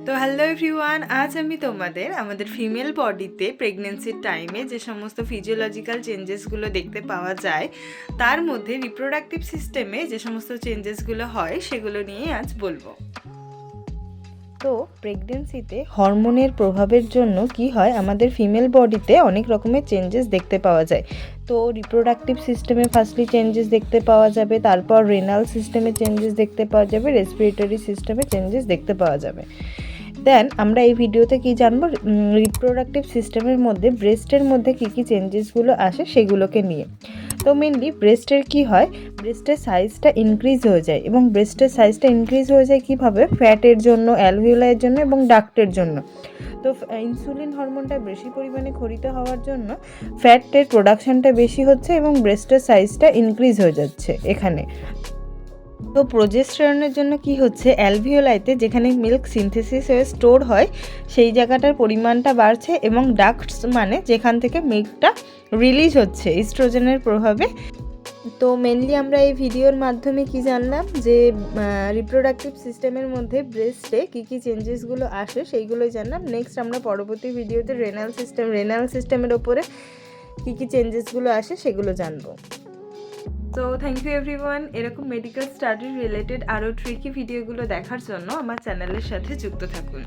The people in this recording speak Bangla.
তো হ্যালো এভরিওয়ান, আজ আমি তোমাদের আমাদের ফিমেল বডিতে প্রেগনেন্সির টাইমে যে সমস্ত ফিজিওলজিক্যাল চেঞ্জেসগুলো দেখতে পাওয়া যায় তার মধ্যে রিপ্রোডাক্টিভ সিস্টেমে যে সমস্ত চেঞ্জেসগুলো হয় সেগুলো নিয়ে আজ বলবো। তো প্রেগনেন্সিতে হরমোনের প্রভাবের জন্য কি হয়, আমাদের ফিমেল বডিতে অনেক রকমের চেঞ্জেস দেখতে পাওয়া যায়। তো রিপ্রোডাক্টিভ সিস্টেমে ফার্স্টলি চেঞ্জেস দেখতে পাওয়া যাবে, তারপর রেনাল সিস্টেমে চেঞ্জেস দেখতে পাওয়া যাবে, রেসপিরেটরি সিস্টেমে চেঞ্জেস দেখতে পাওয়া যাবে। দেন আমরা এই ভিডিওতে কি জানবো, রিপ্রোডাক্টিভ সিস্টেমের মধ্যে ব্রেস্টের মধ্যে কী চেঞ্জেসগুলো আসে সেগুলোকে নিয়ে। তো মেনলি ব্রেস্টের কি হয়, ব্রেস্টের সাইজটা ইনক্রিজ হয়ে যায়, এবং ব্রেস্টের সাইজটা ইনক্রিজ হয়ে যায় কীভাবে, ফ্যাটের জন্য, অ্যালভিওলাইয়ের জন্য এবং ডাক্টের জন্য। তো ইনসুলিন হরমোনটা বেশি পরিমাণে ক্ষরিত হওয়ার জন্য ফ্যাটের প্রোডাকশানটা বেশি হচ্ছে এবং ব্রেস্টের সাইজটা ইনক্রিজ হয়ে যাচ্ছে এখানে। তো প্রোজেস্টেরনের জন্য কি হচ্ছে, অ্যালভিওলাইতে যেখানে মিল্ক সিনথেসিস হয়ে স্টোর হয় সেই জায়গাটার পরিমাণটা বাড়ছে, এবং ডাক্টস মানে যেখান থেকে মিল্কটা রিলিজ হচ্ছে ইস্ট্রোজেনের প্রভাবে। তো মেনলি আমরা এই ভিডিওর মাধ্যমে কি জানলাম যে রিপ্রোডাক্টিভ সিস্টেমের মধ্যে ব্রেস্টে কী চেঞ্জেসগুলো আসে সেইগুলোই জানলাম। নেক্সট আমরা পরবর্তী ভিডিওতে রেনাল সিস্টেমের ওপরে কী চেঞ্জেসগুলো আসে সেগুলো জানবো। তো থ্যাংক ইউ এভরিওয়ান, এরকম মেডিকেল স্টাডি রিলেটেড আরও ট্রিকি ভিডিওগুলো দেখার জন্য আমার চ্যানেলের সাথে যুক্ত থাকুন।